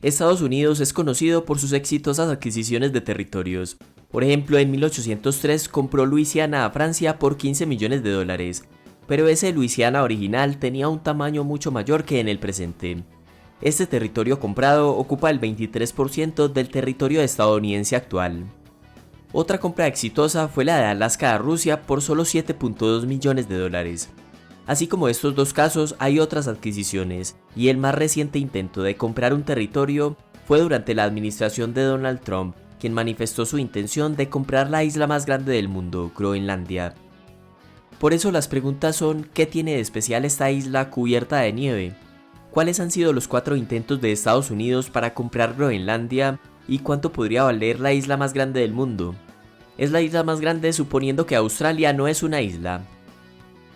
Estados Unidos es conocido por sus exitosas adquisiciones de territorios. Por ejemplo, en 1803 compró Luisiana a Francia por $15 millones, pero ese Luisiana original tenía un tamaño mucho mayor que en el presente. Este territorio comprado ocupa el 23% del territorio estadounidense actual. Otra compra exitosa fue la de Alaska a Rusia por solo $7.2 millones. Así como estos dos casos, hay otras adquisiciones, y el más reciente intento de comprar un territorio fue durante la administración de Donald Trump, quien manifestó su intención de comprar la isla más grande del mundo, Groenlandia. Por eso las preguntas son: ¿qué tiene de especial esta isla cubierta de nieve? ¿Cuáles han sido los 4 intentos de Estados Unidos para comprar Groenlandia? ¿Y cuánto podría valer la isla más grande del mundo? Es la isla más grande suponiendo que Australia no es una isla.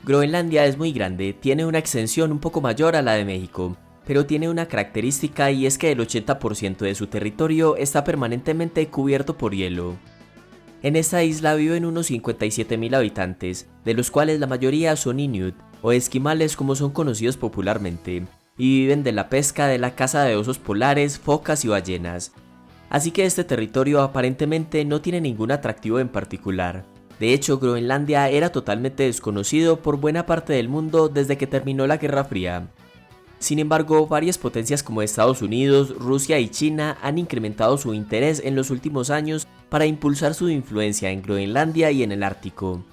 Groenlandia es muy grande, tiene una extensión un poco mayor a la de México, pero tiene una característica, y es que el 80% de su territorio está permanentemente cubierto por hielo. En esta isla viven unos 57.000 habitantes, de los cuales la mayoría son inuit, o esquimales como son conocidos popularmente, y viven de la pesca, de la caza de osos polares, focas y ballenas. Así que este territorio aparentemente no tiene ningún atractivo en particular. De hecho, Groenlandia era totalmente desconocido por buena parte del mundo desde que terminó la Guerra Fría. Sin embargo, varias potencias como Estados Unidos, Rusia y China han incrementado su interés en los últimos años para impulsar su influencia en Groenlandia y en el Ártico.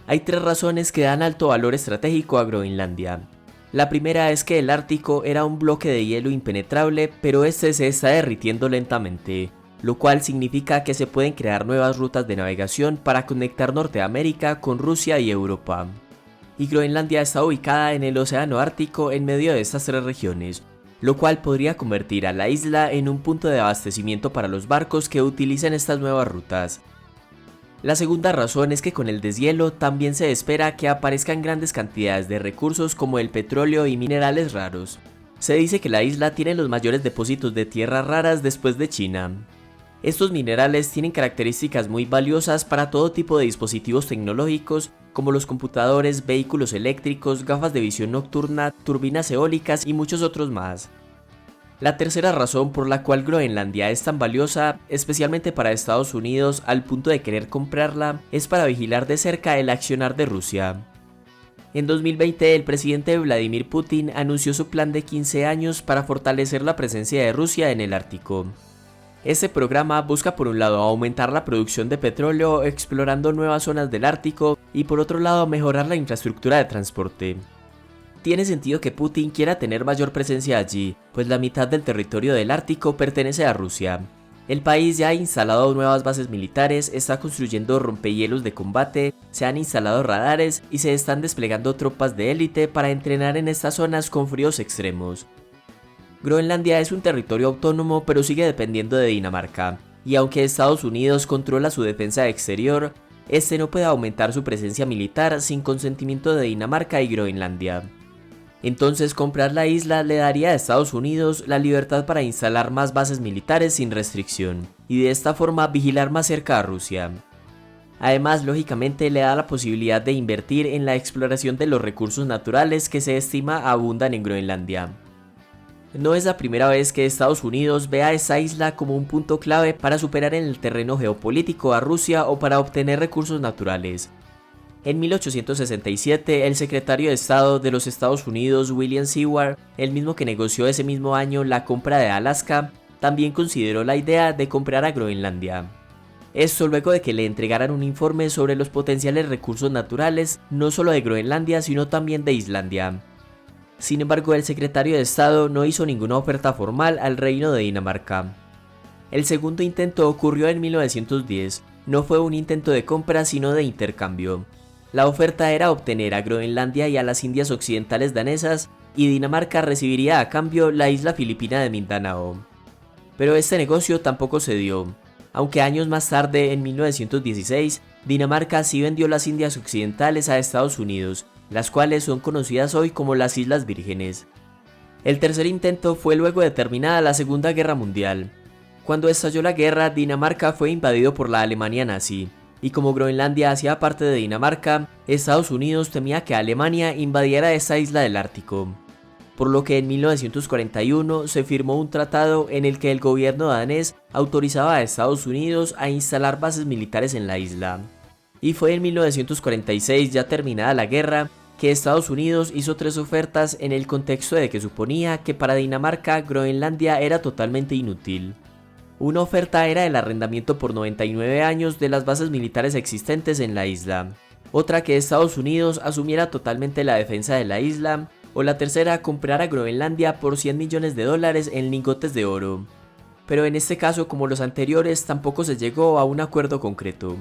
Hay 3 razones que dan alto valor estratégico a Groenlandia. La primera es que el Ártico era un bloque de hielo impenetrable, pero este se está derritiendo lentamente, lo cual significa que se pueden crear nuevas rutas de navegación para conectar Norteamérica con Rusia y Europa. Y Groenlandia está ubicada en el Océano Ártico en medio de estas 3 regiones, lo cual podría convertir a la isla en un punto de abastecimiento para los barcos que utilicen estas nuevas rutas. La segunda razón es que con el deshielo también se espera que aparezcan grandes cantidades de recursos como el petróleo y minerales raros. Se dice que la isla tiene los mayores depósitos de tierras raras después de China. Estos minerales tienen características muy valiosas para todo tipo de dispositivos tecnológicos, como los computadores, vehículos eléctricos, gafas de visión nocturna, turbinas eólicas y muchos otros más. La tercera razón por la cual Groenlandia es tan valiosa, especialmente para Estados Unidos al punto de querer comprarla, es para vigilar de cerca el accionar de Rusia. En 2020, el presidente Vladimir Putin anunció su plan de 15 años para fortalecer la presencia de Rusia en el Ártico. Este programa busca por un lado aumentar la producción de petróleo explorando nuevas zonas del Ártico y por otro lado mejorar la infraestructura de transporte. Tiene sentido que Putin quiera tener mayor presencia allí, pues la mitad del territorio del Ártico pertenece a Rusia. El país ya ha instalado nuevas bases militares, está construyendo rompehielos de combate, se han instalado radares y se están desplegando tropas de élite para entrenar en estas zonas con fríos extremos. Groenlandia es un territorio autónomo, pero sigue dependiendo de Dinamarca, y aunque Estados Unidos controla su defensa exterior, este no puede aumentar su presencia militar sin consentimiento de Dinamarca y Groenlandia. Entonces comprar la isla le daría a Estados Unidos la libertad para instalar más bases militares sin restricción, y de esta forma vigilar más cerca a Rusia. Además, lógicamente le da la posibilidad de invertir en la exploración de los recursos naturales que se estima abundan en Groenlandia. No es la primera vez que Estados Unidos ve a esta isla como un punto clave para superar en el terreno geopolítico a Rusia o para obtener recursos naturales. En 1867, el secretario de Estado de los Estados Unidos, William Seward, el mismo que negoció ese mismo año la compra de Alaska, también consideró la idea de comprar a Groenlandia. Esto luego de que le entregaran un informe sobre los potenciales recursos naturales, no solo de Groenlandia sino también de Islandia. Sin embargo, el secretario de Estado no hizo ninguna oferta formal al Reino de Dinamarca. El segundo intento ocurrió en 1910, no fue un intento de compra sino de intercambio. La oferta era obtener a Groenlandia y a las Indias Occidentales danesas, y Dinamarca recibiría a cambio la isla filipina de Mindanao. Pero este negocio tampoco se dio, aunque años más tarde, en 1916, Dinamarca sí vendió las Indias Occidentales a Estados Unidos, las cuales son conocidas hoy como las Islas Vírgenes. El tercer intento fue luego de terminada la Segunda Guerra Mundial. Cuando estalló la guerra, Dinamarca fue invadido por la Alemania nazi, y como Groenlandia hacía parte de Dinamarca, Estados Unidos temía que Alemania invadiera esta isla del Ártico. por lo que en 1941 se firmó un tratado en el que el gobierno danés autorizaba a Estados Unidos a instalar bases militares en la isla. Y fue en 1946, ya terminada la guerra, que Estados Unidos hizo 3 ofertas en el contexto de que suponía que para Dinamarca Groenlandia era totalmente inútil. Una oferta era el arrendamiento por 99 años de las bases militares existentes en la isla, otra que Estados Unidos asumiera totalmente la defensa de la isla, o la tercera comprar a Groenlandia por $100 millones en lingotes de oro. Pero en este caso, como los anteriores, tampoco se llegó a un acuerdo concreto.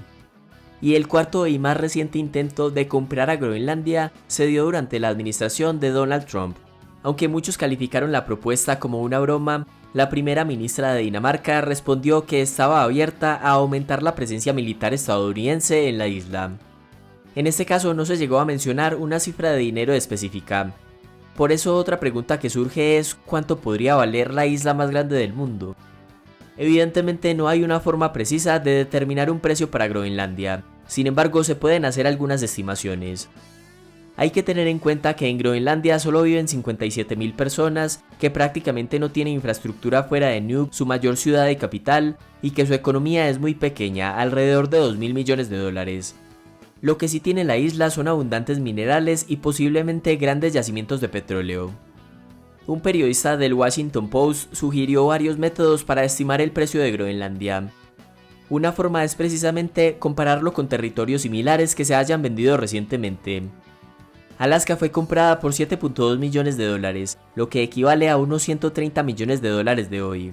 Y el cuarto y más reciente intento de comprar a Groenlandia se dio durante la administración de Donald Trump. Aunque muchos calificaron la propuesta como una broma, la primera ministra de Dinamarca respondió que estaba abierta a aumentar la presencia militar estadounidense en la isla. En este caso no se llegó a mencionar una cifra de dinero específica. Por eso otra pregunta que surge es ¿cuánto podría valer la isla más grande del mundo? Evidentemente no hay una forma precisa de determinar un precio para Groenlandia, sin embargo se pueden hacer algunas estimaciones. Hay que tener en cuenta que en Groenlandia solo viven 57.000 personas, que prácticamente no tiene infraestructura fuera de Nuuk, su mayor ciudad y capital, y que su economía es muy pequeña, alrededor de $2.000 millones. Lo que sí tiene la isla son abundantes minerales y posiblemente grandes yacimientos de petróleo. Un periodista del Washington Post sugirió varios métodos para estimar el precio de Groenlandia. Una forma es precisamente compararlo con territorios similares que se hayan vendido recientemente. Alaska fue comprada por $7.2 millones, lo que equivale a unos $130 millones de hoy.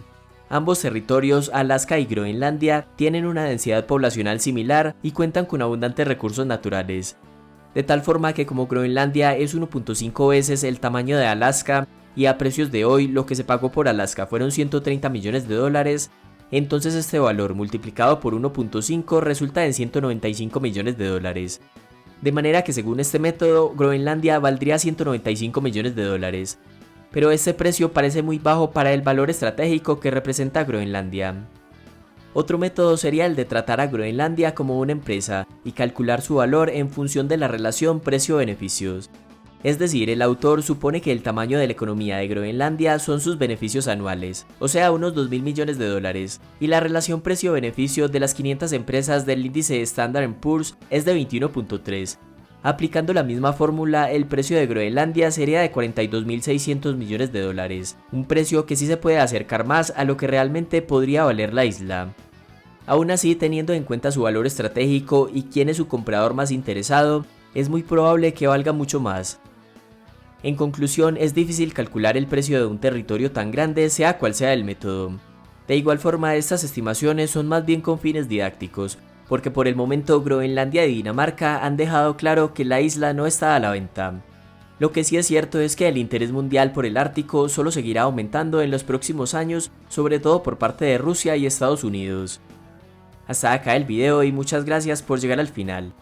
Ambos territorios, Alaska y Groenlandia, tienen una densidad poblacional similar y cuentan con abundantes recursos naturales. De tal forma que como Groenlandia es 1.5 veces el tamaño de Alaska y a precios de hoy lo que se pagó por Alaska fueron $130 millones, entonces este valor multiplicado por 1.5 resulta en $195 millones. De manera que según este método, Groenlandia valdría $195 millones. Pero este precio parece muy bajo para el valor estratégico que representa Groenlandia. Otro método sería el de tratar a Groenlandia como una empresa y calcular su valor en función de la relación precio-beneficios. Es decir, el autor supone que el tamaño de la economía de Groenlandia son sus beneficios anuales, o sea unos $2.000 millones, y la relación precio-beneficio de las 500 empresas del índice Standard & Poor's es de 21.3. Aplicando la misma fórmula, el precio de Groenlandia sería de $42.600 millones, un precio que sí se puede acercar más a lo que realmente podría valer la isla. Aún así, teniendo en cuenta su valor estratégico y quién es su comprador más interesado, es muy probable que valga mucho más. En conclusión, es difícil calcular el precio de un territorio tan grande, sea cual sea el método. De igual forma, estas estimaciones son más bien con fines didácticos, porque por el momento Groenlandia y Dinamarca han dejado claro que la isla no está a la venta. Lo que sí es cierto es que el interés mundial por el Ártico solo seguirá aumentando en los próximos años, sobre todo por parte de Rusia y Estados Unidos. Hasta acá el video y muchas gracias por llegar al final.